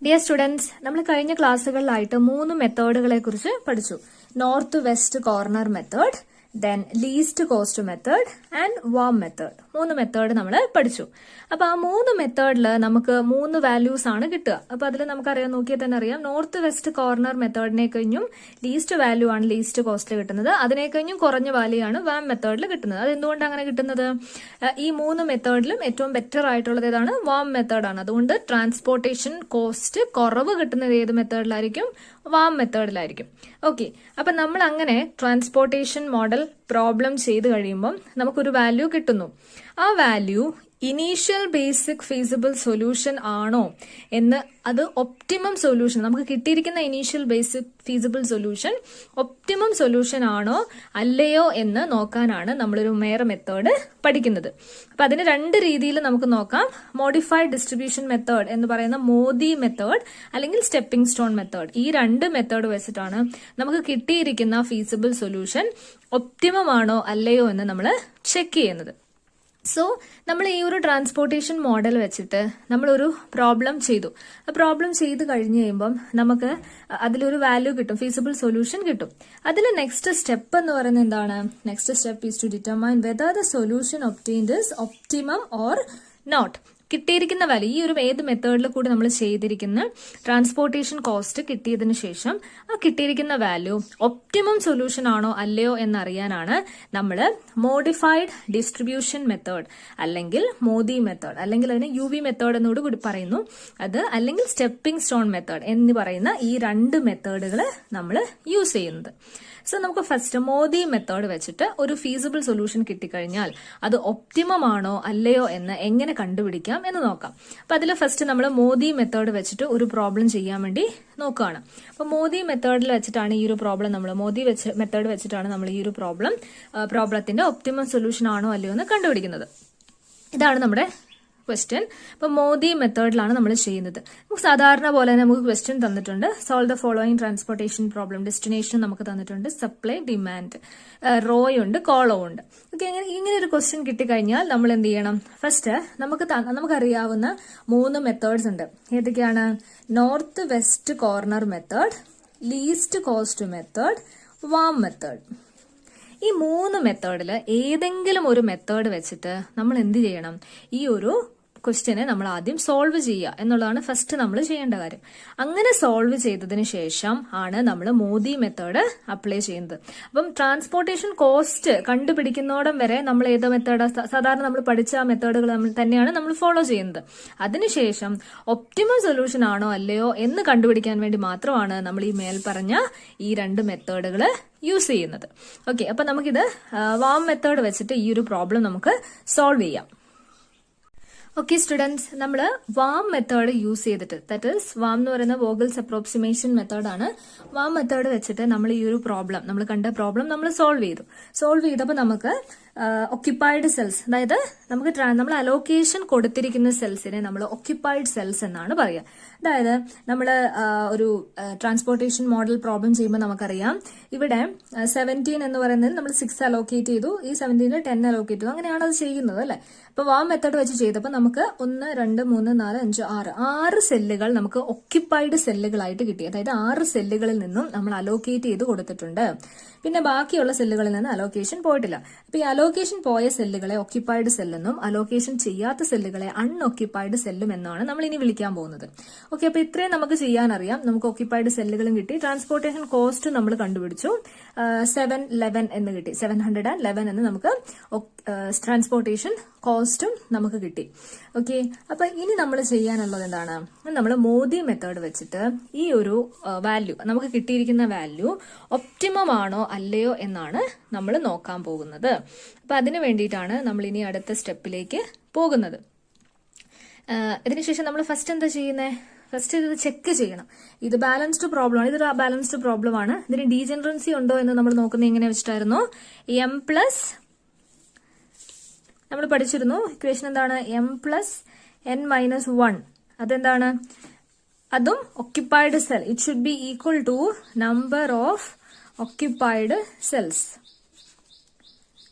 Dear students, നമ്മൾ കഴിഞ്ഞ ക്ലാസ്സുകളിലായിട്ട് 3 മെത്തേഡുകളെ കുറിച്ച് പഠിച്ചു. North west corner method, then least cost method and warm method. 3 method നമ്മൾ പഠിച്ചു. അപ്പൊ ആ 3 മെത്തേഡിൽ നമുക്ക് 3 വാല്യൂസ് ആണ് കിട്ടുക. അപ്പൊ അതിൽ നമുക്കറിയാം, നോക്കിയാൽ തന്നെ അറിയാം, നോർത്ത് വെസ്റ്റ് കോർണർ മെത്തേഡിനെ കഴിഞ്ഞും ലീസ്റ്റ് വാല്യൂ ആണ് ലീസ്റ്റ് കോസ്റ്റിൽ കിട്ടുന്നത്. അതിനെ കഴിഞ്ഞും കുറഞ്ഞ വാല്യൂ ആണ് വാം മെത്തേഡിൽ കിട്ടുന്നത്. അത് എന്തുകൊണ്ടാണ് അങ്ങനെ കിട്ടുന്നത്? ഈ 3 മെത്തേഡിലും ഏറ്റവും ബെറ്റർ ആയിട്ടുള്ളത് ഏതാണ്? വാം മെത്തേഡാണ്. അതുകൊണ്ട് ട്രാൻസ്പോർട്ടേഷൻ കോസ്റ്റ് കുറവ് കിട്ടുന്നത് ഏത് മെത്തേഡിലായിരിക്കും? വാം മെത്തേഡിലായിരിക്കും. ഓക്കെ, അപ്പൊ നമ്മൾ അങ്ങനെ ട്രാൻസ്പോർട്ടേഷൻ മോഡൽ പ്രോബ്ലം ചെയ്ത് കഴിയുമ്പം നമുക്കൊരു വാല്യൂ കിട്ടുന്നു. ആ value initial basic feasible solution ആണോ എന്ന്, അത് ഒപ്റ്റിമം സൊല്യൂഷൻ, നമുക്ക് കിട്ടിയിരിക്കുന്ന initial basic feasible solution optimum solution ആണോ അല്ലയോ എന്ന് നോക്കാനാണ് നമ്മളൊരു വേറെ മെത്തേഡ് പഠിക്കുന്നത്. അപ്പൊ അതിന് 2 രീതിയിൽ നമുക്ക് നോക്കാം. മോഡിഫൈഡ് ഡിസ്ട്രിബ്യൂഷൻ മെത്തേഡ് എന്ന് പറയുന്ന മോദി മെത്തേഡ് അല്ലെങ്കിൽ സ്റ്റെപ്പിംഗ് സ്റ്റോൺ മെത്തേഡ്. ഈ 2 മെത്തേഡ് വെച്ചിട്ടാണ് നമുക്ക് കിട്ടിയിരിക്കുന്ന ഫീസിബിൾ സൊല്യൂഷൻ ഒപ്റ്റിമം ആണോ അല്ലയോ എന്ന് നമ്മൾ ചെക്ക് ചെയ്യുന്നത്. സോ നമ്മൾ ഈ ഒരു ട്രാൻസ്പോർട്ടേഷൻ മോഡൽ വെച്ചിട്ട് നമ്മളൊരു പ്രോബ്ലം ചെയ്തു. ആ പ്രോബ്ലം ചെയ്ത് കഴിഞ്ഞ് കഴിയുമ്പം നമുക്ക് അതിലൊരു വാല്യൂ കിട്ടും, ഫീസിബിൾ സൊല്യൂഷൻ കിട്ടും. അതിൽ നെക്സ്റ്റ് സ്റ്റെപ്പ് എന്ന് പറയുന്നത് എന്താണ്? Next step is to determine whether the solution obtained is optimum or not. കിട്ടിയിരിക്കുന്ന വാല്യൂ, ഈ ഒരു ഏത് മെത്തേഡിൽ കൂടി നമ്മൾ ചെയ്തിരിക്കുന്ന ട്രാൻസ്പോർട്ടേഷൻ കോസ്റ്റ് കിട്ടിയതിനു ശേഷം ആ കിട്ടിയിരിക്കുന്ന വാല്യൂ ഒപ്റ്റിമം സൊല്യൂഷൻ ആണോ അല്ലയോ എന്നറിയാനാണ് നമ്മൾ മോഡിഫൈഡ് ഡിസ്ട്രിബ്യൂഷൻ മെത്തേഡ് അല്ലെങ്കിൽ മോദി മെത്തേഡ്, അല്ലെങ്കിൽ അതിന് UV മെത്തേഡ് എന്നോട് കൂടി പറയുന്നു, അത് അല്ലെങ്കിൽ സ്റ്റെപ്പിംഗ് സ്റ്റോൺ മെത്തേഡ് എന്ന് പറയുന്ന ഈ 2 മെത്തേഡുകൾ നമ്മൾ യൂസ് ചെയ്യുന്നത്. സോ നമുക്ക് ഫസ്റ്റ് മോദി മെത്തേഡ് വെച്ചിട്ട് ഒരു ഫീസിബിൾ സൊല്യൂഷൻ കിട്ടിക്കഴിഞ്ഞാൽ അത് ഒപ്റ്റിമം ആണോ അല്ലയോ എന്ന് എങ്ങനെ കണ്ടുപിടിക്കാം എന്ന് നോക്കാം. അപ്പൊ അതിൽ ഫസ്റ്റ് നമ്മൾ മോദി മെത്തേഡ് വെച്ചിട്ട് ഒരു പ്രോബ്ലം ചെയ്യാൻ വേണ്ടി നോക്കുകയാണ്. അപ്പൊ മോദി മെത്തേഡിൽ വെച്ചിട്ടാണ് ഈ ഒരു പ്രോബ്ലം നമ്മൾ മെത്തേഡ് വെച്ചിട്ടാണ് നമ്മൾ ഈ ഒരു പ്രോബ്ലത്തിന്റെ ഒപ്റ്റിമം സൊല്യൂഷൻ ആണോ അല്ലയോ എന്ന് കണ്ടുപിടിക്കുന്നത്. ഇതാണ് നമ്മുടെ ക്വസ്റ്റ്യൻ. അപ്പൊ മോദി മെത്തേഡിലാണ് നമ്മൾ ചെയ്യുന്നത്. നമുക്ക് സാധാരണ പോലെ തന്നെ നമുക്ക് ക്വസ്റ്റ്യൻ തന്നിട്ടുണ്ട്. Solve the following transportation problem. Destination നമുക്ക് തന്നിട്ടുണ്ട്, സപ്ലൈ, ഡിമാൻഡ്, റോയുണ്ട്, കോളവും ഉണ്ട്. ഓക്കെ, ഇങ്ങനെ ഒരു ക്വസ്റ്റ്യൻ കിട്ടിക്കഴിഞ്ഞാൽ നമ്മൾ എന്ത് ചെയ്യണം? ഫസ്റ്റ് നമുക്കറിയാവുന്ന 3 മെത്തേഡ്സ് ഉണ്ട്. ഏതൊക്കെയാണ്? North west corner method, least cost method, warm method. ഈ 3 മെത്തേഡിൽ ഏതെങ്കിലും ഒരു മെത്തേഡ് വെച്ചിട്ട് നമ്മൾ എന്ത് ചെയ്യണം? ഈ ഒരു ക്വസ്റ്റ്യനെ നമ്മൾ ആദ്യം സോൾവ് ചെയ്യുക എന്നുള്ളതാണ് ഫസ്റ്റ് നമ്മൾ ചെയ്യേണ്ട കാര്യം. അങ്ങനെ സോൾവ് ചെയ്തതിന് ശേഷം ആണ് നമ്മൾ മോദി മെത്തേഡ് അപ്ലൈ ചെയ്യുന്നത്. അപ്പം ട്രാൻസ്പോർട്ടേഷൻ കോസ്റ്റ് കണ്ടുപിടിക്കുന്നോടം വരെ നമ്മൾ ഏത് മെത്തേഡ് സാധാരണ നമ്മൾ പഠിച്ച ആ മെത്തേഡുകൾ തന്നെയാണ് നമ്മൾ ഫോളോ ചെയ്യുന്നത്. അതിനുശേഷം ഒപ്റ്റിമം സൊല്യൂഷൻ ആണോ അല്ലയോ എന്ന് കണ്ടുപിടിക്കാൻ വേണ്ടി മാത്രമാണ് നമ്മൾ ഈ മേൽ പറഞ്ഞ ഈ 2 മെത്തേഡുകൾ യൂസ് ചെയ്യുന്നത്. ഓക്കെ, അപ്പൊ നമുക്കിത് വാം മെത്തേഡ് വെച്ചിട്ട് ഈ ഒരു പ്രോബ്ലം നമുക്ക് സോൾവ് ചെയ്യാം. ഓക്കെ സ്റ്റുഡൻസ്, നമ്മൾ വാം മെത്തേഡ് യൂസ് ചെയ്തിട്ട്, ദാറ്റ് ഈസ് വാം എന്ന് പറയുന്ന വോഗൽസ് അപ്രോക്സിമേഷൻ മെത്തേഡാണ്. വാം മെത്തേഡ് വെച്ചിട്ട് നമ്മൾ ഈ ഒരു പ്രോബ്ലം, നമ്മൾ കണ്ട പ്രോബ്ലം നമ്മൾ സോൾവ് ചെയ്തപ്പോൾ നമുക്ക് ഒക്യുപ്പൈഡ് സെൽസ്, അതായത് നമ്മൾ അലോക്കേഷൻ കൊടുത്തിരിക്കുന്ന സെൽസിനെ നമ്മൾ ഒക്യുപ്പൈഡ് സെൽസ് എന്നാണ് പറയുക. അതായത് നമ്മൾ ഒരു ട്രാൻസ്പോർട്ടേഷൻ മോഡൽ പ്രോബ്ലം ചെയ്യുമ്പോൾ നമുക്കറിയാം, ഇവിടെ 17 എന്ന് പറയുന്നത് നമ്മൾ 6 അലോക്കേറ്റ് ചെയ്തു, ഈ 17 10 അലോക്കേറ്റ് ചെയ്തു, അങ്ങനെയാണ് അത് ചെയ്യുന്നത് അല്ലെ. അപ്പൊ വാം മെത്തേഡ് വെച്ച് ചെയ്തപ്പോൾ നമുക്ക് 1 2 3 4 5 6 സെല്ലുകൾ നമുക്ക് ഒക്യുപ്പൈഡ് സെല്ലുകളായിട്ട് കിട്ടി. അതായത് 6 സെല്ലുകളിൽ നിന്നും നമ്മൾ അലോക്കേറ്റ് ചെയ്ത് കൊടുത്തിട്ടുണ്ട്. പിന്നെ ബാക്കിയുള്ള സെല്ലുകളിൽ നിന്ന് അലോക്കേഷൻ പോയിട്ടില്ല. അപ്പൊ ഈ അലോക്കേഷൻ പോയ സെല്ലുകളെ ഒക്യുപ്പൈഡ് സെല്ലെന്നും അലോക്കേഷൻ ചെയ്യാത്ത സെല്ലുകളെ അൺഒക്യുപ്പൈഡ് സെല്ലും എന്നാണ് നമ്മൾ ഇനി വിളിക്കാൻ പോകുന്നത്. ഓക്കെ, അപ്പൊ ഇത്രയും നമുക്ക് ചെയ്യാനറിയാം. നമുക്ക് ഒക്യുപ്പൈഡ് സെല്ലുകളും കിട്ടി, ട്രാൻസ്പോർട്ടേഷൻ കോസ്റ്റ് നമ്മൾ കണ്ടുപിടിച്ചു, 711 എന്ന് കിട്ടി, 711 എന്ന് നമുക്ക് ട്രാൻസ്പോർട്ടേഷൻ കോസ്റ്റും നമുക്ക് കിട്ടി. ഓക്കെ, അപ്പൊ ഇനി നമ്മൾ ചെയ്യാനുള്ളത് എന്താണ്? നമ്മൾ മോദി മെത്തേഡ് വെച്ചിട്ട് ഈ ഒരു വാല്യൂ, നമുക്ക് കിട്ടിയിരിക്കുന്ന വാല്യൂ ഒപ്റ്റിമം ആണോ അല്ലയോ എന്നാണ് നമ്മൾ നോക്കാൻ പോകുന്നത്. അപ്പൊ അതിനു വേണ്ടിയിട്ടാണ് നമ്മൾ ഇനി അടുത്ത സ്റ്റെപ്പിലേക്ക് പോകുന്നത്. ഇതിനുശേഷം നമ്മൾ ഫസ്റ്റ് എന്താ ചെയ്യുന്നത്? ഫസ്റ്റ് ഇത് ചെക്ക് ചെയ്യണം. ഇത് ബാലൻസ്ഡ് പ്രോബ്ലം ആണ്, ഇതൊരു ബാലൻസ്ഡ് പ്രോബ്ലം ആണ്. ഇതിന് ഡീജനറൻസി ഉണ്ടോ എന്ന് നമ്മൾ നോക്കുന്നത് എങ്ങനെ വെച്ചിട്ടായിരുന്നു? M പ്ലസ്, നമ്മൾ പഠിച്ചിരുന്നു ഇക്വേഷൻ എന്താണ്? M+N-1. അതെന്താണ്? അതും occupied cell. It should be equal to number of occupied cells.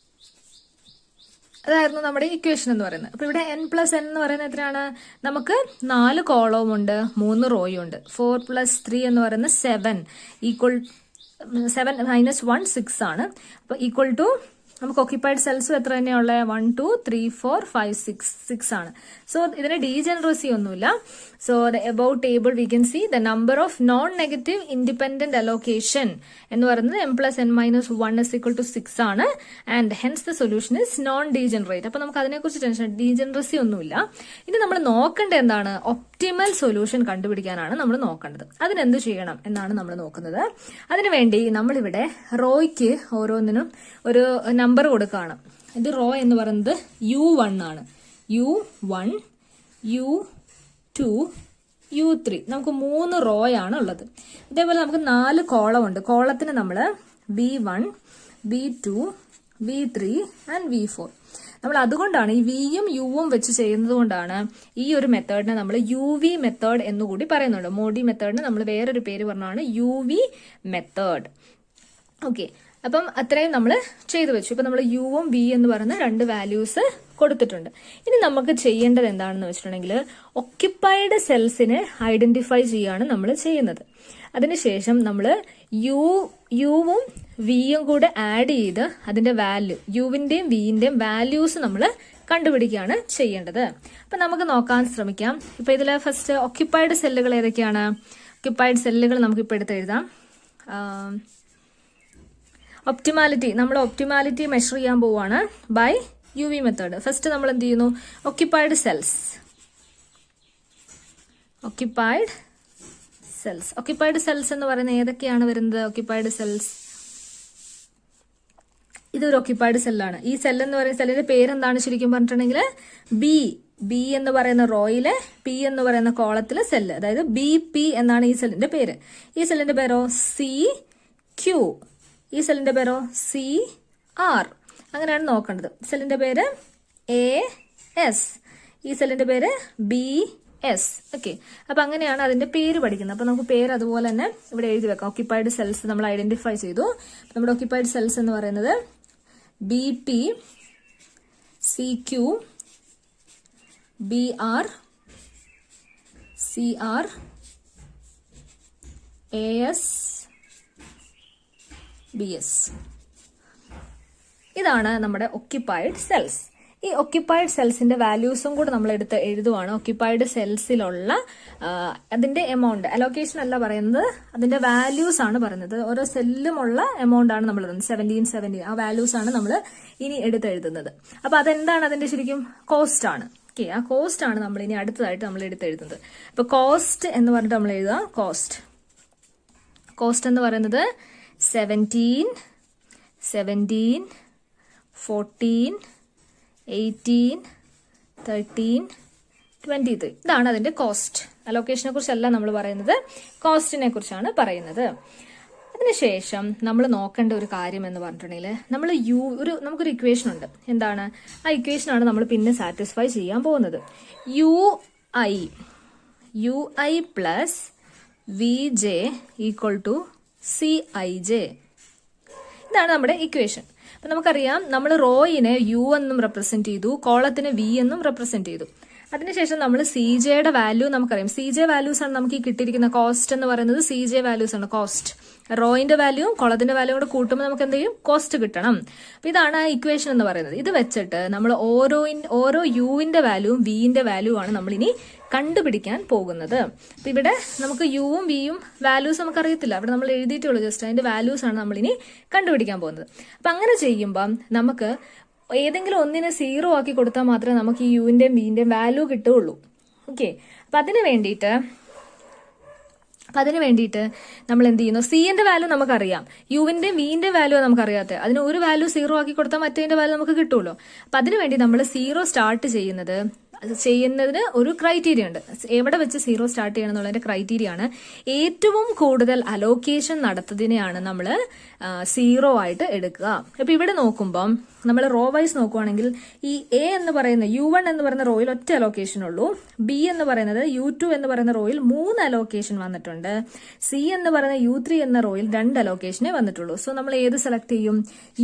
അതായിരുന്നു നമ്മുടെ ഇക്വേഷൻ എന്ന് പറയുന്നത്. അപ്പൊ ഇവിടെ n പ്ലസ് n എന്ന് പറയുന്നത് എത്രയാണ്? നമുക്ക് 4 കോളവും ഉണ്ട്, 3 റോയും ഉണ്ട്. 4 പ്ലസ് 3 എന്ന് പറയുന്നത് 7 ഈക്വൽ 7 മൈനസ് 1 6 ആണ്. അപ്പൊ ഈക്വൽ ടു നമുക്ക് ഓക്യുപ്പൈഡ് സെൽസും എത്ര തന്നെയുള്ളത്? 1 2 3 4 5 6 ആണ്. സോ ഇതിന് ഡീജനറസി ഒന്നുമില്ല. So about table we can see the number of non negative independent allocation എന്ന് പറയുന്നത് m plus n minus 1 is equal to 6 ആണ്. And hence the solution is non degenerate. അപ്പൊ നമുക്ക് അതിനെക്കുറിച്ച് ടെൻഷൻ, ഡീജനറസി ഒന്നുമില്ല. ഇനി നമ്മൾ നോക്കേണ്ടത് എന്താണ്? ഒപ്റ്റിമൽ സൊല്യൂഷൻ കണ്ടുപിടിക്കാനാണ് നമ്മൾ നോക്കേണ്ടത്. അതിനെന്ത് ചെയ്യണം എന്നാണ് നമ്മൾ നോക്കുന്നത്. അതിനുവേണ്ടി നമ്മളിവിടെ റോയ്ക്ക് ഓരോന്നിനും ഒരു നമ്പർ കൊടുക്കുകയാണ്. ഇത് റോ എന്ന് പറയുന്നത് u1 ആണ്. u1, u2, u3. നമുക്ക് 3 റോയാണ് ഉള്ളത്. ഇതേപോലെ നമുക്ക് 4 കോളം ഉണ്ട്. കോളത്തിന് നമ്മൾ v1, v2, v3 and v4. നമ്മൾ അതുകൊണ്ടാണ് ഈ വിയും യുവും വെച്ച് ചെയ്യുന്നത് കൊണ്ടാണ് ഈ ഒരു മെത്തേഡിനെ നമ്മൾ UV മെത്തേഡ് എന്നുകൂടി പറയുന്നുണ്ട്. മോഡി മെത്തേഡിന് നമ്മൾ വേറൊരു പേര് പറഞ്ഞാണ് UV മെത്തേഡ്. ഓക്കെ, അപ്പം അത്രയും നമ്മൾ ചെയ്തു വെച്ചു. ഇപ്പൊ നമ്മൾ യുവും വി എന്ന് പറയുന്ന 2 വാല്യൂസ് കൊടുത്തിട്ടുണ്ട്. ഇനി നമുക്ക് ചെയ്യേണ്ടത് എന്താണെന്ന് വെച്ചിട്ടുണ്ടെങ്കിൽ ഒക്യുപ്പൈഡ് സെൽസിനെ ഐഡന്റിഫൈ ചെയ്യാണ് നമ്മൾ ചെയ്യുന്നത്. അതിനുശേഷം നമ്മൾ യുവും വിയും കൂടെ ആഡ് ചെയ്ത് അതിന്റെ വാല്യൂ, യുവിന്റെയും വിന്റെയും വാല്യൂസ് നമ്മൾ കണ്ടുപിടിക്കുകയാണ് ചെയ്യേണ്ടത്. അപ്പൊ നമുക്ക് നോക്കാൻ ശ്രമിക്കാം. ഇപ്പൊ ഇതിൽ ഫസ്റ്റ് ഒക്യുപ്പൈഡ് സെല്ലുകൾ ഏതൊക്കെയാണ്? ഒക്യുപ്പൈഡ് സെല്ലുകൾ നമുക്കിപ്പോൾ എടുത്ത് എഴുതാം. ഒപ്റ്റിമാലിറ്റി, നമ്മൾ ഒപ്റ്റിമാലിറ്റി മെഷർ ചെയ്യാൻ പോവാണ് ബൈ UV മെത്തേഡ്. ഫസ്റ്റ് നമ്മൾ എന്ത് ചെയ്യുന്നു? Occupied cells. ഒക്യുപ്പൈഡ് സെൽസ് എന്ന് പറയുന്നത് ഏതൊക്കെയാണ് വരുന്നത്? ഒക്യുപ്പൈഡ് സെൽസ്, ഇതൊരു ഒക്യുപ്പൈഡ് സെല്ലാണ്. ഈ സെൽ എന്ന് പറയുന്ന സെല്ലിന്റെ പേരെന്താണ് ശരിക്കും പറഞ്ഞിട്ടുണ്ടെങ്കിൽ? ബി എന്ന് പറയുന്ന റോയിലെ പി എന്ന് പറയുന്ന കോളത്തിലെ സെല്ല്, അതായത് BP എന്നാണ് ഈ സെല്ലിന്റെ പേര്. ഈ സെല്ലിന്റെ പേരോ CQ, ഈ സെല്ലിന്റെ പേരോ CR. അങ്ങനെയാണ് നോക്കേണ്ടത്. സെല്ലിന്റെ പേര് AS, ഈ സെല്ലിന്റെ പേര് BS. ഓക്കെ, അപ്പൊ അങ്ങനെയാണ് അതിന്റെ പേര് പഠിക്കുന്നത്. അപ്പൊ നമുക്ക് പേര് അതുപോലെ തന്നെ ഇവിടെ എഴുതി വെക്കാം. ഒക്യുപ്പൈഡ് സെൽസ് നമ്മൾ ഐഡന്റിഫൈ ചെയ്തു. നമ്മുടെ ഒക്യുപ്പൈഡ് സെൽസ് എന്ന് പറയുന്നത് BP, CQ, BR, CR, AS, BS. ഇതാണ് നമ്മുടെ ഒക്യുപ്പൈഡ് സെൽസ്. ഈ ഒക്യുപ്പൈഡ് സെൽസിന്റെ വാല്യൂസും കൂടെ നമ്മൾ എടുത്ത് എഴുതുവാണ്. ഒക്യുപ്പൈഡ് സെൽസിലുള്ള അതിന്റെ എമൗണ്ട്, അലോക്കേഷൻ അല്ല പറയുന്നത്, അതിന്റെ വാല്യൂസ് ആണ് പറയുന്നത്. ഓരോ സെല്ലുമുള്ള എമൗണ്ട് ആണ് നമ്മൾ 17 ആ വാല്യൂസ് ആണ് നമ്മൾ ഇനി എടുത്ത് എഴുതുന്നത്. അപ്പൊ അതെന്താണ്? അതിന്റെ ശരിക്കും കോസ്റ്റ് ആണ്. ഓക്കെ, ആ കോസ്റ്റ് ആണ് നമ്മൾ ഇനി അടുത്തതായിട്ട് നമ്മൾ എടുത്ത് എഴുതുന്നത്. അപ്പൊ കോസ്റ്റ് എന്ന് പറഞ്ഞിട്ട് നമ്മൾ എഴുതുക. കോസ്റ്റ് എന്ന് പറയുന്നത് 17, 14, 18, 13, 23. ഇതാണ് അതിന്റെ കോസ്റ്റ്. അലോക്കേഷനെ കുറിച്ചല്ല നമ്മൾ പറയുന്നത്, കോസ്റ്റിനെ കുറിച്ചാണ് പറയുന്നത്. അതിനുശേഷം നമ്മൾ നോക്കേണ്ട ഒരു കാര്യം എന്ന് പറഞ്ഞിട്ടുണ്ടെങ്കിൽ നമ്മൾ നമുക്കൊരു ഇക്വേഷൻ ഉണ്ട്. എന്താണ് ആ ഇക്വേഷനാണ് നമ്മൾ പിന്നെ സാറ്റിസ്ഫൈ ചെയ്യാൻ പോകുന്നത്. ui plus VJ equal to CIJ. ഇതാണ് നമ്മുടെ ഇക്വേഷൻ. അപ്പൊ നമുക്കറിയാം നമ്മൾ റോയിനെ U എന്നും റെപ്രസെന്റ് ചെയ്തു, കോളത്തിന് V എന്നും റെപ്രസെന്റ് ചെയ്തു. അതിനുശേഷം നമ്മൾ CJയുടെ വാല്യൂ നമുക്കറിയാം. CJ വാല്യൂസ് ആണ് നമുക്ക് ഈ കിട്ടിയിരിക്കുന്ന കോസ്റ്റ് എന്ന് പറയുന്നത്. CJ വാല്യൂസ് ആണ് കോസ്റ്റ്. റോയിന്റെ വാല്യൂവും കോളത്തിന്റെ വാല്യൂവും കൂടെ കൂട്ടുമ്പോൾ നമുക്ക് എന്ത് ചെയ്യും? കോസ്റ്റ് കിട്ടണം. അപ്പൊ ഇതാണ് ആ ഇക്വേഷൻ എന്ന് പറയുന്നത്. ഇത് വെച്ചിട്ട് നമ്മൾ ഓരോ യുവിന്റെ വാല്യൂവും വിന്റെ വാല്യൂ ആണ് നമ്മൾ ഇനി കണ്ടുപിടിക്കാൻ പോകുന്നത്. അപ്പൊ ഇവിടെ നമുക്ക് യുവും വിയും വാല്യൂസ് നമുക്ക് അറിയത്തില്ല, അവിടെ നമ്മൾ എഴുതിയിട്ടുള്ളൂ ജസ്റ്റ്. അതിന്റെ വാല്യൂസ് ആണ് നമ്മൾ ഇനി കണ്ടുപിടിക്കാൻ പോകുന്നത്. അപ്പൊ അങ്ങനെ ചെയ്യുമ്പം നമുക്ക് ഏതെങ്കിലും ഒന്നിനെ 0 ആക്കി കൊടുത്താൽ മാത്രമേ നമുക്ക് ഈ യുവിന്റെയും വിന്റെയും വാല്യൂ കിട്ടുകയുള്ളൂ. ഓക്കെ, അപ്പൊ അതിന് വേണ്ടിയിട്ട് നമ്മൾ എന്ത് ചെയ്യുന്നു? സിന്റെ വാല്യൂ നമുക്കറിയാം, യുവിന്റെ വിന്റെ വാല്യൂ നമുക്കറിയാത്ത. അതിന് ഒരു വാല്യൂ 0 ആക്കി കൊടുത്താൽ മറ്റേതിന്റെ വാല്യൂ നമുക്ക് കിട്ടുമല്ലോ. അപ്പൊ അതിനുവേണ്ടി നമ്മൾ 0 സ്റ്റാർട്ട് ചെയ്യുന്നത് ചെയ്യുന്നതിന് ഒരു ക്രൈറ്റീരിയ ഉണ്ട്. എവിടെ വെച്ച് സീറോ സ്റ്റാർട്ട് ചെയ്യണം എന്നുള്ളതിന്റെ ക്രൈറ്റീരിയ ആണ്. ഏറ്റവും കൂടുതൽ അലോക്കേഷൻ നടത്തുന്നതിനെയാണ് നമ്മൾ സീറോ ആയിട്ട് എടുക്കുക. അപ്പൊ ഇവിടെ നോക്കുമ്പം നമ്മൾ റോ വൈസ് നോക്കുവാണെങ്കിൽ ഈ എ എന്ന് പറയുന്ന U1 എന്ന് പറയുന്ന റോയിൽ ഒറ്റ അലോക്കേഷൻ ഉള്ളൂ. ബി എന്ന് പറയുന്നത് U2 എന്ന് പറയുന്ന റോയിൽ 3 അലോക്കേഷൻ വന്നിട്ടുണ്ട്. സി എന്ന് പറയുന്ന U3 എന്ന റോയിൽ 2 അലോക്കേഷനേ വന്നിട്ടുള്ളൂ. സോ നമ്മൾ ഏത് സെലക്ട് ചെയ്യും?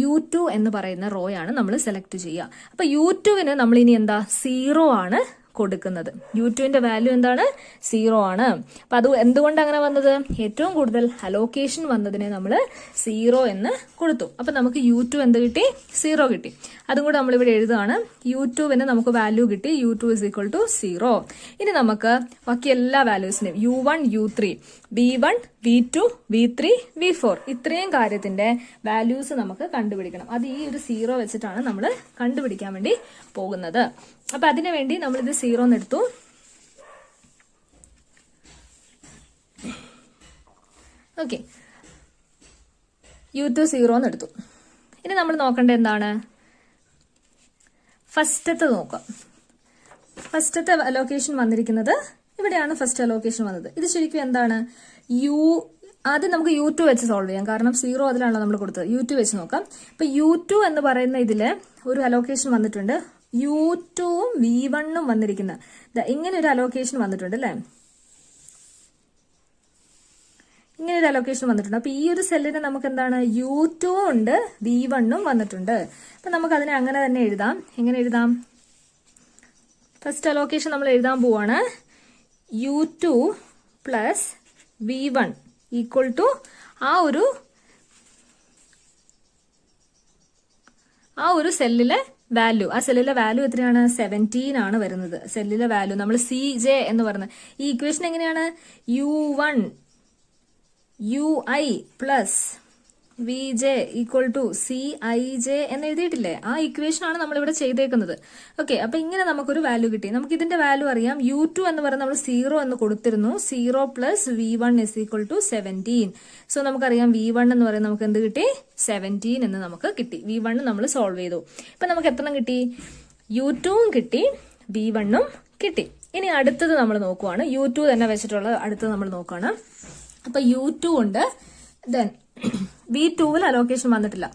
U2 എന്ന് പറയുന്ന റോയാണ് നമ്മൾ സെലക്ട് ചെയ്യുക. അപ്പൊ U2വിന് നമ്മൾ ഇനി എന്താ സീറോ ആണ് കൊടുക്കുന്നത്. U2വിന്റെ വാല്യൂ എന്താണ്? സീറോ ആണ്. അപ്പൊ അത് എന്തുകൊണ്ട് അങ്ങനെ വന്നത്? ഏറ്റവും കൂടുതൽ അലോക്കേഷൻ വന്നതിനെ നമ്മൾ സീറോ എന്ന് കൊടുത്തു. അപ്പൊ നമുക്ക് U2 എന്ത് കിട്ടി? സീറോ കിട്ടി. അതും കൂടെ നമ്മളിവിടെ എഴുതുകയാണ്. U2വിന് നമുക്ക് വാല്യൂ കിട്ടി. U2 is equal to 0. ഇനി നമുക്ക് ബാക്കി എല്ലാ വാല്യൂസിനെയും U1, U3, V1, V2, V3, V4 ഇത്രയും കാര്യത്തിന്റെ വാല്യൂസ് നമുക്ക് കണ്ടുപിടിക്കണം. അത് ഈ ഒരു സീറോ വെച്ചിട്ടാണ് നമ്മൾ കണ്ടുപിടിക്കാൻ വേണ്ടി പോകുന്നത്. അപ്പൊ അതിനു വേണ്ടി നമ്മളിത് സീറോ എന്ന് എടുത്തു. ഓക്കെ, U2 സീറോ എന്ന് എടുത്തു. ഇനി നമ്മൾ നോക്കേണ്ടത് എന്താണ്? ഫസ്റ്റത്തെ നോക്കാം. ഫസ്റ്റത്തെ അലോക്കേഷൻ വന്നിരിക്കുന്നത് ഇവിടെയാണ്. ഫസ്റ്റ് അലോക്കേഷൻ വന്നത് ഇത് ശരിക്കും എന്താണ്? ആദ്യം നമുക്ക് U2 വെച്ച് സോൾവ് ചെയ്യാം. കാരണം സീറോ അതിലാണല്ലോ നമ്മൾ കൊടുത്തത്. U2 വെച്ച് നോക്കാം. ഇപ്പൊ U2 എന്ന് പറയുന്ന ഇതില് ഒരു അലോക്കേഷൻ വന്നിട്ടുണ്ട്. U2ഉം V1ഉം വന്നിരിക്കുന്ന ഇങ്ങനെ ഒരു അലോക്കേഷൻ വന്നിട്ടുണ്ട് അല്ലെ? ഇങ്ങനെ ഒരു അലോക്കേഷൻ വന്നിട്ടുണ്ട്. അപ്പൊ ഈ ഒരു സെല്ലിന് നമുക്ക് എന്താണ്? U2 ഉണ്ട്, V1ഉം വന്നിട്ടുണ്ട്. അപ്പൊ നമുക്ക് അതിനെ അങ്ങനെ തന്നെ എഴുതാം. എങ്ങനെ എഴുതാം? ഫസ്റ്റ് അലോക്കേഷൻ നമ്മൾ എഴുതാൻ പോവാണ്. U2 plus V1 equal to ആ ഒരു സെല്ലിലെ വാല്യൂ. ആ സെല്ലിലെ വാല്യൂ എത്രയാണ്? 17 ആണ് വരുന്നത്. സെല്ലിലെ വാല്യൂ നമ്മൾ CJ എന്ന് പറയുന്നത്. ഈ ഇക്വേഷൻ എങ്ങനെയാണ്? U1 UI plus VJ equal to CIJ എന്ന് എഴുതിയിട്ടില്ലേ? ആ ഇക്വേഷൻ ആണ് നമ്മൾ ഇവിടെ ചെയ്തേക്കുന്നത്. ഓക്കെ, അപ്പൊ ഇങ്ങനെ നമുക്കൊരു വാല്യൂ കിട്ടി. നമുക്ക് ഇതിന്റെ വാല്യൂ അറിയാം. U2 എന്ന് പറയുന്നത് നമ്മൾ 0 എന്ന് കൊടുത്തിരുന്നു. 0 plus V1 is equal to 17. So നമുക്കറിയാം V1 എന്ന് പറയുന്നത് നമുക്ക് എന്ത് കിട്ടി? 17 എന്ന് നമുക്ക് കിട്ടി. V1 നമ്മൾ സോൾവ് ചെയ്തു. ഇപ്പൊ നമുക്ക് എത്ര കിട്ടി? U2ഉം കിട്ടി, V1ഉം കിട്ടി. ഇനി അടുത്തത് നമ്മൾ നോക്കുവാണ്. U2 തന്നെ വെച്ചിട്ടുള്ള അടുത്തത് നമ്മൾ നോക്കുകയാണ്. അപ്പൊ U2 ഉണ്ട്. ദെൻ V2വിൽ അലോക്കേഷൻ വന്നിട്ടില്ല.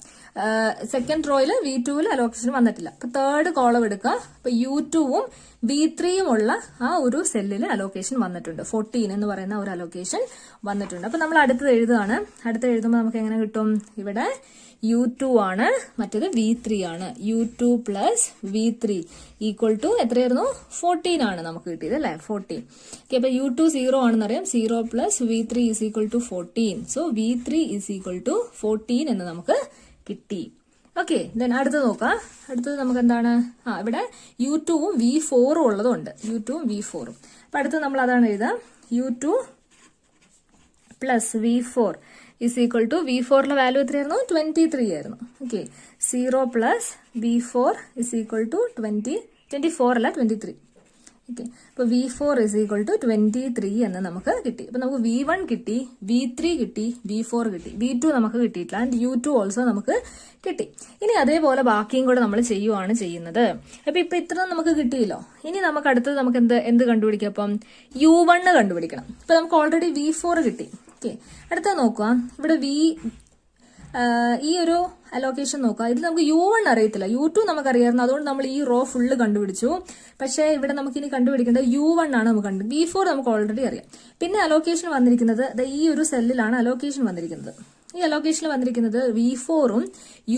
സെക്കൻഡ് റോയിൽ V2വിൽ അലോക്കേഷൻ വന്നിട്ടില്ല. അപ്പൊ തേർഡ് കോളം എടുക്കുക. അപ്പൊ U2ഉം V3യും ഉള്ള ആ ഒരു സെല്ലിൽ അലോക്കേഷൻ വന്നിട്ടുണ്ട്. 14 എന്ന് പറയുന്ന ഒരു അലോക്കേഷൻ വന്നിട്ടുണ്ട്. അപ്പൊ നമ്മൾ അടുത്തത് എഴുതുകയാണ്. അടുത്തത് എഴുതുമ്പോൾ നമുക്ക് എങ്ങനെ കിട്ടും? ഇവിടെ U2 ആണ്, മറ്റേത് V3 ആണ്. U2 plus V3 equal to എത്രയായിരുന്നു? 14 ആണ് നമുക്ക് കിട്ടിയത് അല്ലെ? 14. ഓക്കെ, അപ്പൊ U2 0 ആണെന്നറിയാം. 0 plus V3 is equal to 14. So V3 is equal to 14 എന്ന് നമുക്ക് കിട്ടി. ഓക്കെ, ദെൻ അടുത്തത് നോക്കാം. അടുത്തത് നമുക്ക് എന്താണ്? ഇവിടെ U2ഉം V4ഉം ഉള്ളതുണ്ട്. U2ഉം V4ഉം. അപ്പൊ അടുത്തത് നമ്മൾ അതാണ് എഴുതാം. U2 plus V4 is equal to V4ലെ വാല്യൂ എത്രയായിരുന്നു? 23 ആയിരുന്നു. Okay, 0 plus V4 is equal to 24 അല്ല 23. ഓക്കെ, അപ്പൊ V4 ഇസ് ഈക്വൽ ടു 23 എന്ന് നമുക്ക് കിട്ടി. അപ്പൊ നമുക്ക് V1 കിട്ടി, V3 കിട്ടി, V4 കിട്ടി, V2 നമുക്ക് കിട്ടിയിട്ടില്ല. ആൻഡ് U2 ഓൾസോ നമുക്ക് കിട്ടി. ഇനി അതേപോലെ ബാക്കിയും കൂടെ നമ്മൾ ചെയ്യുവാണ് ചെയ്യുന്നത്. അപ്പൊ ഇപ്പൊ ഇത്ര നമുക്ക് കിട്ടിയല്ലോ. ഇനി നമുക്ക് അടുത്തത് നമുക്ക് എന്ത് കണ്ടുപിടിക്കാം? അപ്പം U1 കണ്ടുപിടിക്കണം. ഇപ്പൊ നമുക്ക് ഓൾറെഡി V4 കിട്ടി. ഓക്കെ, അടുത്തത് നോക്കുക. ഇവിടെ ഈ ഒരു അലോക്കേഷൻ നോക്കുക. ഇതിൽ നമുക്ക് U1 അറിയത്തില്ല, U2 നമുക്കറിയായിരുന്നു. അതുകൊണ്ട് നമ്മൾ ഈ റോ ഫുള്ള് കണ്ടുപിടിച്ചു. പക്ഷേ ഇവിടെ നമുക്ക് ഇനി കണ്ടുപിടിക്കേണ്ടത് U1 ആണ്. നമുക്ക് V4 നമുക്ക് ഓൾറെഡി അറിയാം. പിന്നെ അലോക്കേഷൻ വന്നിരിക്കുന്നത് ഈ ഒരു സെല്ലിലാണ് അലോക്കേഷൻ വന്നിരിക്കുന്നത്. ഈ അലോക്കേഷനിൽ വന്നിരിക്കുന്നത് V4ഉം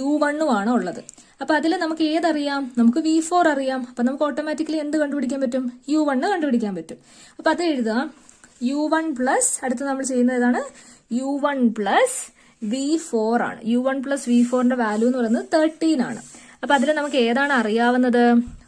U1ഉം ആണ് ഉള്ളത്. അപ്പൊ അതിൽ നമുക്ക് ഏതറിയാം? നമുക്ക് V4 അറിയാം. അപ്പൊ നമുക്ക് ഓട്ടോമാറ്റിക്കലി എന്ത് കണ്ടുപിടിക്കാൻ പറ്റും? U1 കണ്ടുപിടിക്കാൻ പറ്റും. അപ്പൊ അത് എഴുതാം. U1 പ്ലസ് അടുത്ത് നമ്മൾ ചെയ്യുന്നത് ഏതാണ്? U1 പ്ലസ് V4 ആണ്. U1 പ്ലസ് V4ന്റെ വാല്യൂ എന്ന് പറയുന്നത് 13 ആണ്. അപ്പൊ അതിൽ നമുക്ക് ഏതാണ് അറിയാവുന്നത്?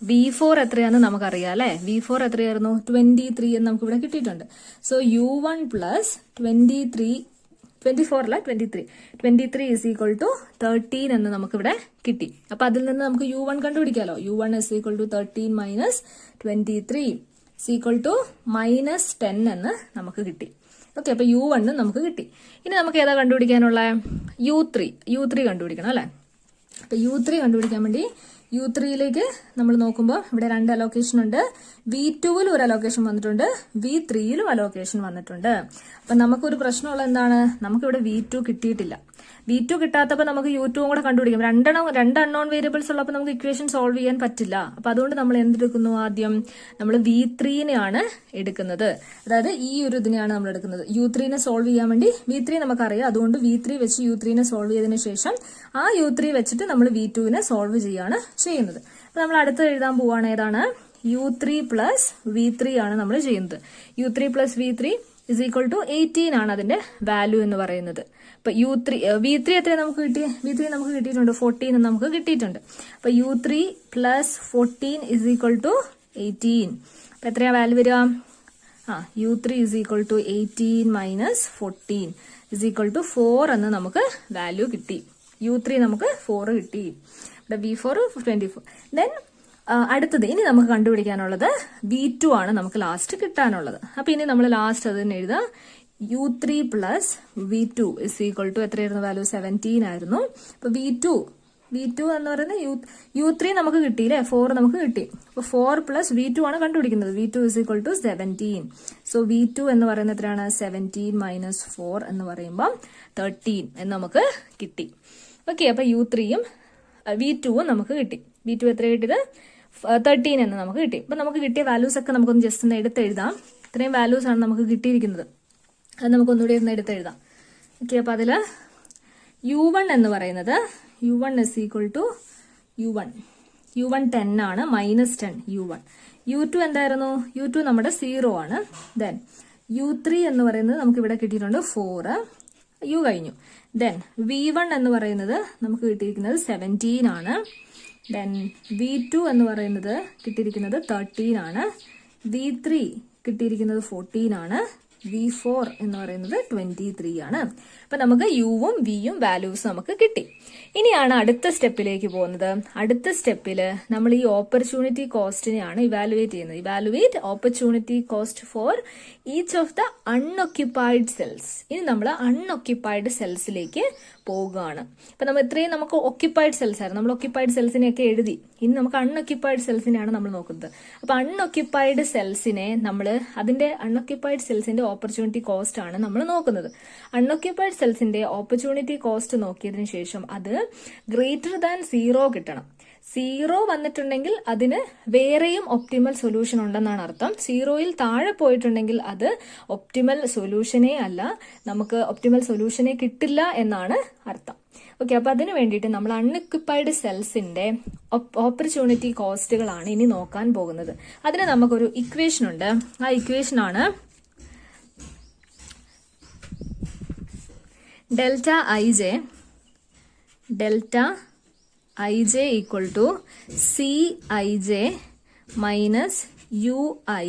V4 എത്രയാണെന്ന് നമുക്കറിയാം അല്ലെ? V4 എത്രയായിരുന്നു? 23 എന്ന് നമുക്ക് ഇവിടെ കിട്ടിയിട്ടുണ്ട്. സോ U1 പ്ലസ് 24 അല്ല 23 ഇസ് ഈക്വൽ ടു 13 എന്ന് നമുക്ക് ഇവിടെ കിട്ടി. അപ്പൊ അതിൽ നിന്ന് നമുക്ക് U1 കണ്ടുപിടിക്കാലോ. U1 is equal to 13 minus 23 is equal to minus 10 എന്ന് നമുക്ക് കിട്ടി. ഓക്കെ, അപ്പൊ U1 നമുക്ക് കിട്ടി. ഇനി നമുക്ക് ഏതാ കണ്ടുപിടിക്കാനുള്ള? U3 കണ്ടുപിടിക്കണം അല്ലെ? അപ്പൊ U3 കണ്ടുപിടിക്കാൻ വേണ്ടി U3യിലേക്ക് നമ്മൾ നോക്കുമ്പോൾ ഇവിടെ 2 അലോക്കേഷൻ ഉണ്ട്. V2ൽ ഒരു അലോക്കേഷൻ വന്നിട്ടുണ്ട്, V3യിലും അലോക്കേഷൻ വന്നിട്ടുണ്ട്. അപ്പൊ നമുക്കൊരു പ്രശ്നമുള്ള എന്താണ്, നമുക്കിവിടെ V2 കിട്ടിയിട്ടില്ല. V2 കിട്ടാത്തപ്പോൾ നമുക്ക് U2 കൂടെ കണ്ടുപിടിക്കാം. രണ്ട് അൺനോൺ വേരിയബിൾസ് ഉള്ളപ്പോൾ നമുക്ക് ഇക്വേഷൻ സോൾവ് ചെയ്യാൻ പറ്റില്ല. അപ്പൊ അതുകൊണ്ട് നമ്മൾ എന്തെടുക്കുന്നു, ആദ്യം നമ്മൾ V3നെയാണ് എടുക്കുന്നത്. അതായത് ഈ ഒരു ഇതിനെയാണ് നമ്മൾ എടുക്കുന്നത്. U3നെ സോൾവ് ചെയ്യാൻ വേണ്ടി V3 നമുക്കറിയാം, അതുകൊണ്ട് V3 വെച്ച് U3നെ സോൾവ് ചെയ്തതിനു ശേഷം ആ U3 വെച്ചിട്ട് നമ്മൾ V2നെ സോൾവ് ചെയ്യാണ് ചെയ്യുന്നത്. അപ്പൊ നമ്മൾ അടുത്ത് എഴുതാൻ പോവാണ് ഏതാണ്, U3 പ്ലസ് V3 ആണ് നമ്മൾ ചെയ്യുന്നത്. U3 plus V3 is equal to 18 ആണ് അതിന്റെ വാല്യൂ എന്ന് പറയുന്നത്. അപ്പൊ V3 എത്ര നമുക്ക് കിട്ടി, V3 നമുക്ക് കിട്ടിയിട്ടുണ്ട് 14 നമുക്ക് കിട്ടിയിട്ടുണ്ട്. അപ്പൊ U3 plus 14 is equal to 18. അപ്പൊ എത്രയാ വാല്യൂ വരിക, U3 is equal to 18 minus 14 is equal to 4 എന്ന് നമുക്ക് വാല്യൂ കിട്ടി. U3 നമുക്ക് 4 കിട്ടി. ഇവിടെ V4 24. ദെൻ അടുത്തത് ഇനി നമുക്ക് കണ്ടുപിടിക്കാനുള്ളത് V2 ആണ് നമുക്ക് ലാസ്റ്റ് കിട്ടാനുള്ളത്. അപ്പൊ ഇനി നമ്മൾ ലാസ്റ്റ് അത് തന്നെ എഴുതാം. U3 plus V2 is equal to എത്രയായിരുന്നു വാല്യൂ, 17 ആയിരുന്നു. അപ്പൊ V2 എന്ന് പറയുന്നത് U3 നമുക്ക് കിട്ടിയില്ലേ, 4 നമുക്ക് കിട്ടി. അപ്പൊ 4 പ്ലസ് V2 ആണ് കണ്ടുപിടിക്കുന്നത്. V2 is equal to 17. So V2 എന്ന് പറയുന്നത് എത്രയാണ്, 17 മൈനസ് 4 എന്ന് പറയുമ്പോൾ 13 എന്ന് നമുക്ക് കിട്ടി. ഓക്കെ, അപ്പൊ U3യും V2വും നമുക്ക് കിട്ടി. V2 എത്ര കിട്ടിയത്, 13 എന്ന് നമുക്ക് കിട്ടി. അപ്പൊ നമുക്ക് കിട്ടിയ വാല്യൂസ് ഒക്കെ നമുക്കൊന്ന് ജസ്റ്റ് ഒന്ന് എടുത്തെഴുതാം. ഇത്രയും വാല്യൂസ് ആണ് നമുക്ക് കിട്ടിയിരിക്കുന്നത്. അത് നമുക്കൊന്നുകൂടി ഒന്ന് എടുത്തെഴുതാം. ഓക്കെ, അപ്പൊ അതില് U1 എന്ന് പറയുന്നത് U1 is equal to U1 10 ആണ്, മൈനസ് 10 U1. U2 എന്തായിരുന്നു, U2 നമ്മുടെ 0 ആണ്. ദെൻ U3 എന്ന് പറയുന്നത് നമുക്ക് ഇവിടെ കിട്ടിയിട്ടുണ്ട് 4, U കഴിഞ്ഞു. ദെൻ V1 എന്ന് പറയുന്നത് നമുക്ക് കിട്ടിയിരിക്കുന്നത് 17 ആണ്. ദെൻ V2 എന്ന് പറയുന്നത് കിട്ടിയിരിക്കുന്നത് 13 ആണ്. V3 കിട്ടിയിരിക്കുന്നത് 14 ആണ്. V4 എന്ന് പറയുന്നത് 23 ആണ്. അപ്പൊ നമുക്ക് യുവും വിയും വാല്യൂസ് നമുക്ക് കിട്ടി. ഇനിയാണ് അടുത്ത സ്റ്റെപ്പിലേക്ക് പോകുന്നത്. അടുത്ത സ്റ്റെപ്പില് നമ്മൾ ഈ ഓപ്പർച്യൂണിറ്റി കോസ്റ്റിനെയാണ് ഇവാലുവേറ്റ് ചെയ്യുന്നത്. Evaluate opportunity cost for each of the unoccupied cells. ഇനി നമ്മൾ അൺഒക്യുപ്പൈഡ് സെൽസിലേക്ക് പോവുകയാണ്. അപ്പൊ നമ്മൾ ഇത്രയും നമുക്ക് ഒക്യുപ്പൈഡ് സെൽസ് ആയിരുന്നു, നമ്മൾ ഒക്യുപ്പൈഡ് സെൽസിനെയൊക്കെ എഴുതി. ഇനി നമുക്ക് അൺഒക്യുപ്പൈഡ് സെൽസിനെയാണ് നമ്മൾ നോക്കുന്നത്. അപ്പൊ അൺഒക്യുപ്പൈഡ് സെൽസിനെ നമ്മൾ അതിന്റെ അൺഒക്യുപ്പൈഡ് സെൽസിന്റെ ഓപ്പർച്യൂണിറ്റി കോസ്റ്റ് ആണ് നമ്മൾ നോക്കുന്നത്. അൺഒക്യുപ്പൈഡ് സെൽസിന്റെ ഓപ്പർച്യൂണിറ്റി കോസ്റ്റ് നോക്കിയതിനു ശേഷം അത് ഗ്രേറ്റർ ദാൻ 0 കിട്ടണം. 0 വന്നിട്ടുണ്ടെങ്കിൽ അതിന് വേറെയും ഒപ്റ്റിമൽ സൊല്യൂഷൻ ഉണ്ടെന്നാണ് അർത്ഥം. 0യിൽ താഴെ പോയിട്ടുണ്ടെങ്കിൽ അത് ഒപ്റ്റിമൽ സൊല്യൂഷനേ അല്ല, നമുക്ക് ഒപ്റ്റിമൽ സൊല്യൂഷനെ കിട്ടില്ല എന്നാണ് അർത്ഥം. ഓക്കെ, അപ്പൊ അതിന് വേണ്ടിയിട്ട് നമ്മൾ അൺഒക്യുപ്പൈഡ് സെൽസിന്റെ ഓപ്പർച്യൂണിറ്റി കോസ്റ്റുകളാണ് ഇനി നോക്കാൻ പോകുന്നത്. അതിന് നമുക്കൊരു ഇക്വേഷൻ ഉണ്ട്. ആ ഇക്വേഷൻ ആണ് delta I J equal to CIJ minus UI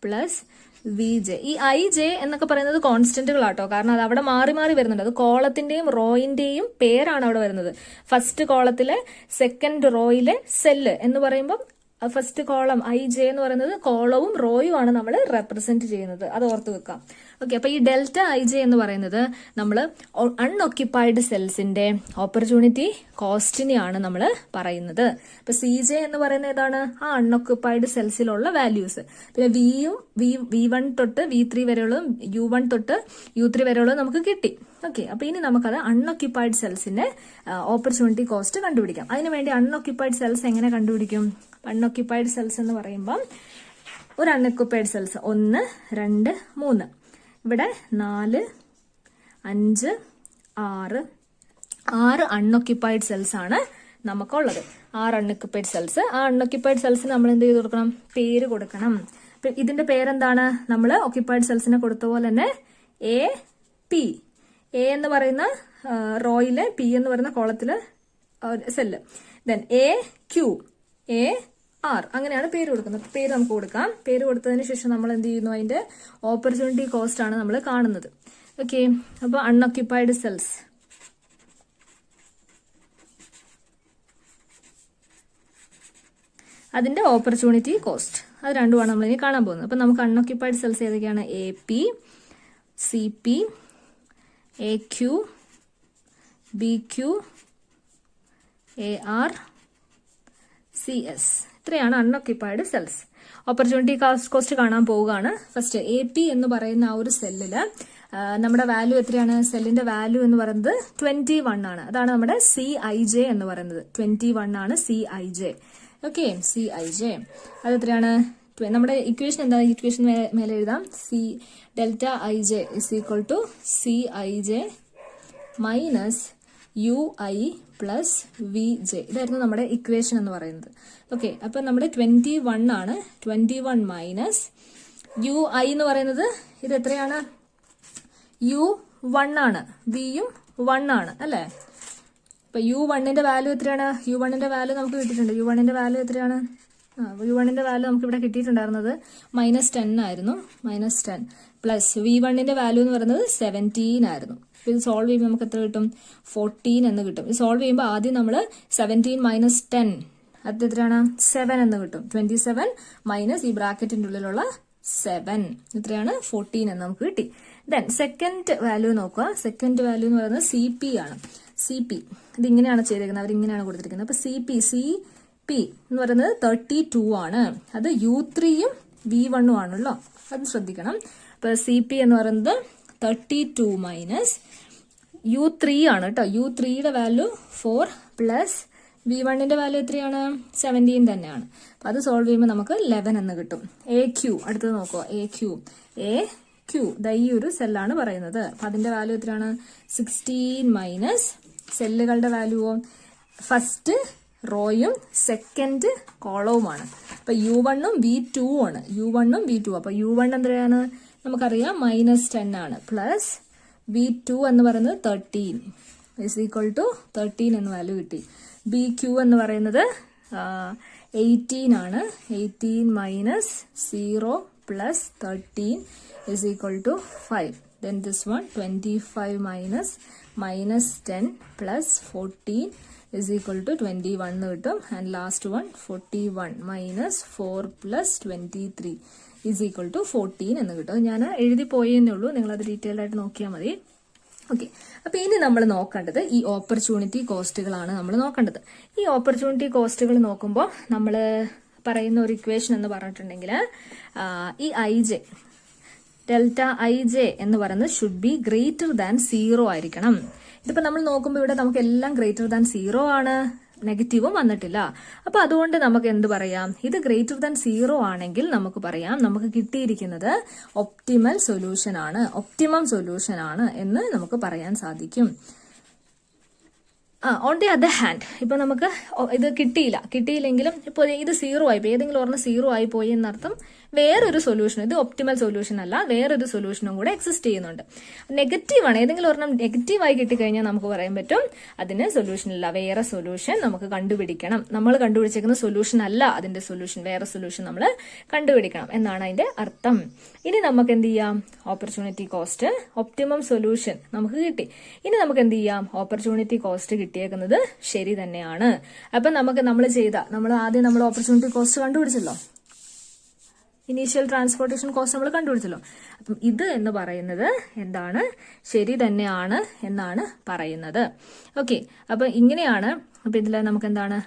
plus VJ. ഈ IJ എന്നൊക്കെ പറയുന്നത് കോൺസ്റ്റന്റുകളാട്ടോ, കാരണം അത് അവിടെ മാറി മാറി വരുന്നുണ്ട്. അത് കോളത്തിന്റെയും റോയിന്റെയും പേരാണ് അവിടെ വരുന്നത്. ഫസ്റ്റ് കോളത്തിലെ സെക്കൻഡ് റോയിലെ സെല്ല് എന്ന് പറയുമ്പോൾ ഫസ്റ്റ് കോളം IJ എന്ന് പറയുന്നത് കോളവും റോയും ആണ് നമ്മൾ റെപ്രസെന്റ് ചെയ്യുന്നത്. അത് ഓർത്ത് വെക്കാം. ഓക്കെ, അപ്പൊ ഈ ഡെൽറ്റ IJ എന്ന് പറയുന്നത് നമ്മൾ അൺഒക്യുപ്പൈഡ് സെൽസിന്റെ ഓപ്പർച്യൂണിറ്റി കോസ്റ്റിനെയാണ് നമ്മൾ പറയുന്നത്. അപ്പൊ CJ എന്ന് പറയുന്നത് ഏതാണ്, ആ അൺഒക്യുപ്പൈഡ് സെൽസിലുള്ള വാല്യൂസ്. പിന്നെ V1 തൊട്ട് V3 വരെയുള്ളതും U1 തൊട്ട് U3 വരെയുള്ളതും നമുക്ക് കിട്ടി. ഓക്കെ, അപ്പൊ ഇനി നമുക്കത് അൺഒക്യുപ്പൈഡ് സെൽസിന്റെ ഓപ്പർച്യൂണിറ്റി കോസ്റ്റ് കണ്ടുപിടിക്കാം. അതിനുവേണ്ടി അൺഒക്യുപ്പൈഡ് സെൽസ് എങ്ങനെ കണ്ടുപിടിക്കും? അൺഒക്യുപ്പൈഡ് സെൽസ് എന്ന് പറയുമ്പം ഒരു അൺഒക്യുപ്പൈഡ് സെൽസ് 1, 2, 3, ഇവിടെ 4, 5, 6 അൺഒക്യുപ്പൈഡ് സെൽസ് ആണ് നമുക്കുള്ളത്. 6 അൺഒക്യുപ്പൈഡ് സെൽസ്. ആ അൺഒക്യുപ്പൈഡ് സെൽസിന് നമ്മൾ എന്ത് ചെയ്ത് കൊടുക്കണം? പേര് കൊടുക്കണം. ഇതിന്റെ പേരെന്താണ്? നമ്മൾ ഒക്യുപ്പൈഡ് സെൽസിനെ കൊടുത്ത പോലെ തന്നെ AP. A എന്ന് പറയുന്ന റോയിലെ, P എന്ന് പറയുന്ന കോളത്തിലെ സെല്ല്. ദെൻ AQ, AR, അങ്ങനെയാണ് പേര് കൊടുക്കുന്നത്. പേര് നമുക്ക് കൊടുക്കാം. പേര് കൊടുത്തതിന് ശേഷം നമ്മൾ എന്ത് ചെയ്യുന്നു? അതിന്റെ ഓപ്പർച്യൂണിറ്റി കോസ്റ്റ് ആണ് നമ്മൾ കാണുന്നത്. ഓക്കെ, അപ്പൊ അൺഒക്യുപ്പൈഡ് സെൽസ് അതിന്റെ ഓപ്പർച്യൂണിറ്റി കോസ്റ്റ്, അത് രണ്ടുമാണ് നമ്മൾ ഇനി കാണാൻ പോകുന്നത്. അപ്പൊ നമുക്ക് അൺഒക്യുപ്പൈഡ് സെൽസ് ഏതൊക്കെയാണ്? AP, CP, AQ, BQ, AR, CS. ഇത്രയാണ് അൺഒക്യുപ്പൈഡ് സെൽസ്. ഓപ്പർച്യൂണിറ്റി കോസ്റ്റ് കാണാൻ പോവുകയാണ്. ഫസ്റ്റ് AP എന്ന് പറയുന്ന ആ ഒരു സെല്ലില് നമ്മുടെ വാല്യൂ എത്രയാണ്? സെല്ലിന്റെ വാല്യൂ എന്ന് പറയുന്നത് 21 ആണ്. അതാണ് നമ്മുടെ CIJ എന്ന് പറയുന്നത്. 21 ആണ് CIJ. ഓക്കെ, CIJ അത് എത്രയാണ്? നമ്മുടെ ഇക്വേഷൻ എന്താ? ഇക്വേഷൻ മേലെ എഴുതാം. Delta IJ is equal to CIJ minus UI plus VJ. ഇതായിരുന്നു നമ്മുടെ ഇക്വേഷൻ എന്ന് പറയുന്നത്. ഓക്കെ, അപ്പൊ നമ്മുടെ 21 ആണ്. 21 മൈനസ് UI എന്ന് പറയുന്നത് ഇത് എത്രയാണ്? U1 ആണ്. Vയും 1 ആണ് അല്ലേ? അപ്പൊ U1ന്റെ വാല്യൂ എത്രയാണ്? U1ന്റെ വാല്യൂ നമുക്ക് കിട്ടിയിട്ടുണ്ട്. U1ന്റെ വാല്യൂ എത്രയാണ്? U1ന്റെ വാല്യൂ നമുക്ക് ഇവിടെ കിട്ടിയിട്ടുണ്ടായിരുന്നത് -10 ആയിരുന്നു. -10 പ്ലസ് V1ന്റെ വാല്യൂ എന്ന് പറയുന്നത് 17 ആയിരുന്നു. ഇത് സോൾവ് ചെയ്യുമ്പോൾ നമുക്ക് എത്ര കിട്ടും? 14 എന്ന് കിട്ടും. ഇത് സോൾവ് ചെയ്യുമ്പോൾ ആദ്യം നമ്മൾ 17 മൈനസ് 10 അത് എത്രയാണ്? 7 എന്ന് കിട്ടും. 27 മൈനസ് ഈ ബ്രാക്കറ്റിന്റെ ഉള്ളിലുള്ള 7 എത്രയാണ്? 14 എന്ന് നമുക്ക് കിട്ടി. ദെൻ സെക്കൻഡ് വാല്യൂ നോക്കുക. സെക്കൻഡ് വാല്യൂ എന്ന് പറയുന്നത് CP ആണ്. CP ഇത് ഇങ്ങനെയാണ് ചെയ്തേക്കുന്നത്, അവരിങ്ങനെയാണ് കൊടുത്തിരിക്കുന്നത്. അപ്പൊ CP എന്ന് പറയുന്നത് 32 ആണ്. അത് U3യും V1ഉം ആണല്ലോ, അത് ശ്രദ്ധിക്കണം. അപ്പൊ CP എന്ന് പറയുന്നത് 32 മൈനസ് U3 ആണ് കേട്ടോ. U3യുടെ വാല്യൂ 4 പ്ലസ് V1ന്റെ വാല്യൂ എത്രയാണ്? 17 തന്നെയാണ്. അപ്പൊ അത് സോൾവ് ചെയ്യുമ്പോൾ നമുക്ക് 11 എന്ന് കിട്ടും. AQ അടുത്തത് നോക്കുക. AQ ഈ ഒരു സെല്ലാണ് പറയുന്നത്. അപ്പൊ അതിന്റെ വാല്യൂ എത്രയാണ്? 16 മൈനസ് സെല്ലുകളുടെ വാല്യൂവോ ഫസ്റ്റ് റോയും സെക്കൻഡ് കോളവുമാണ്. അപ്പൊ U1ഉം V2ഉം ആണ്. U1ഉം V2. അപ്പൊ U1 എത്രയാണ്? നമുക്കറിയാം -10 ആണ്. പ്ലസ് V2 എന്ന് പറയുന്നത് 13 ഇസ് ഈക്വൽ ടു 13 എന്ന് വാല്യൂ കിട്ടി. BQ എന്ന് പറയുന്നത് 18 ആണ്. 18 minus 0 plus 13 is equal to 5. Then this one 25 minus -10 plus 14 is equal to 21 എന്ന് കിട്ടും. And last one 41 minus 4 plus 23 is equal to 14 എന്ന് കിട്ടും. ഞാൻ എഴുതി പോയെന്നേ ഉള്ളൂ, നിങ്ങളത് ഡീറ്റെയിൽഡ് ആയിട്ട് നോക്കിയാൽ മതി. ഓക്കെ, അപ്പൊ ഇനി നമ്മൾ നോക്കേണ്ടത് ഈ ഓപ്പർച്യൂണിറ്റി കോസ്റ്റുകളാണ് നമ്മൾ നോക്കേണ്ടത്. ഈ ഓപ്പർച്യൂണിറ്റി കോസ്റ്റുകൾ നോക്കുമ്പോൾ നമ്മൾ പറയുന്ന ഒരു ഇക്വേഷൻ എന്ന് പറഞ്ഞിട്ടുണ്ടെങ്കിൽ ഈ IJ ഡെൽറ്റ IJ എന്ന് പറയുന്നത് ഷുഡ് ബി ഗ്രേറ്റർ ദാൻ 0 ആയിരിക്കണം. ഇതിപ്പോ നമ്മൾ നോക്കുമ്പോൾ ഇവിടെ നമുക്ക് എല്ലാം ഗ്രേറ്റർ ദാൻ 0 ആണ്, നെഗറ്റീവും വന്നിട്ടില്ല. അപ്പൊ അതുകൊണ്ട് നമുക്ക് എന്ത് പറയാം? ഇത് ഗ്രേറ്റർ ദാൻ 0 ആണെങ്കിൽ നമുക്ക് പറയാം നമുക്ക് കിട്ടിയിരിക്കുന്നത് ഒപ്റ്റിമൽ സൊല്യൂഷൻ ആണ്, ഒപ്റ്റിമം സൊല്യൂഷൻ ആണ് എന്ന് നമുക്ക് പറയാൻ സാധിക്കും. ഓൺ ദി അതർ ഹാൻഡ് ഇപ്പൊ നമുക്ക് ഇത് കിട്ടിയില്ലെങ്കിലും ഇപ്പൊ ഇത് 0 ആയിപ്പോയി, ഏതെങ്കിലും ഒരെണ്ണം 0 ആയി പോയി എന്നർത്ഥം വേറൊരു സൊല്യൂഷൻ, ഇത് ഒപ്റ്റിമൽ സൊല്യൂഷൻ അല്ല, വേറൊരു സൊല്യൂഷനും കൂടെ എക്സിസ്റ്റ് ചെയ്യുന്നുണ്ട്. നെഗറ്റീവ് ആണ്, ഏതെങ്കിലും ഒരെണ്ണം നെഗറ്റീവായി കിട്ടിക്കഴിഞ്ഞാൽ നമുക്ക് പറയാൻ പറ്റും അതിന് സൊല്യൂഷൻ ഇല്ല, വേറെ സൊല്യൂഷൻ നമുക്ക് കണ്ടുപിടിക്കണം. നമ്മൾ കണ്ടുപിടിച്ചേക്കുന്ന സൊല്യൂഷൻ അല്ല അതിന്റെ സൊല്യൂഷൻ, വേറെ സൊല്യൂഷൻ നമ്മൾ കണ്ടുപിടിക്കണം എന്നാണ് അതിന്റെ അർത്ഥം. ഇനി നമുക്ക് എന്ത് ചെയ്യാം? ഓപ്പർച്യൂണിറ്റി കോസ്റ്റ്, ഒപ്റ്റിമം സൊല്യൂഷൻ നമുക്ക് കിട്ടി. ഇനി നമുക്ക് എന്ത് ചെയ്യാം? ഓപ്പർച്യൂണിറ്റി കോസ്റ്റ് കിട്ടിയേക്കുന്നത് ശരി തന്നെയാണ്. അപ്പൊ നമ്മൾ ആദ്യം ഓപ്പർച്യൂണിറ്റി കോസ്റ്റ് കണ്ടുപിടിച്ചല്ലോ, ഇനീഷ്യൽ ട്രാൻസ്പോർട്ടേഷൻ കോസ്റ്റ് നമ്മൾ കണ്ടുപിടിച്ചല്ലോ. അപ്പം ഇത് എന്ന് പറയുന്നത് എന്താണ്? ശരി തന്നെയാണ് എന്നാണ് പറയുന്നത്. ഓക്കെ, അപ്പൊ ഇങ്ങനെയാണ്. അപ്പൊ ഇതിൽ നമുക്ക് എന്താണ്?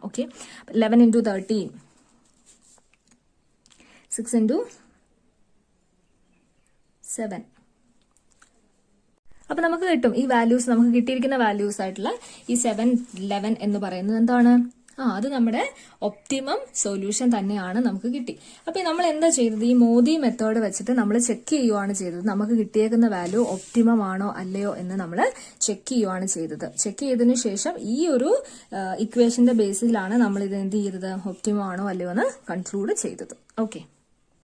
Okay, 11 into 13 6 into 7. അപ്പൊ നമുക്ക് കിട്ടും ഈ വാല്യൂസ്, നമുക്ക് കിട്ടിയിരിക്കുന്ന വാല്യൂസ് ആയിട്ടുള്ള ഈ 7, 11 എന്ന് പറയുന്നത് എന്താണ്? അത് നമ്മുടെ ഒപ്റ്റിമം സൊല്യൂഷൻ തന്നെയാണ് നമുക്ക് കിട്ടി. അപ്പൊ നമ്മൾ എന്താ ചെയ്തത്? ഈ മോദി മെത്തേഡ് വെച്ചിട്ട് നമ്മൾ ചെക്ക് ചെയ്യുവാണ് ചെയ്തത്. നമുക്ക് കിട്ടിയേക്കുന്ന വാല്യൂ ഒപ്റ്റിമം ആണോ അല്ലയോ എന്ന് നമ്മൾ ചെക്ക് ചെയ്യുവാണ് ചെയ്തത്. ചെക്ക് ചെയ്തതിനു ശേഷം ഈ ഒരു ഇക്വേഷന്റെ ബേസിലാണ് നമ്മൾ ഇത് എന്ത് ചെയ്തത്? ഒപ്റ്റിമം ആണോ അല്ലയോ എന്ന് കൺക്ലൂഡ് ചെയ്തത്. ഓക്കെ.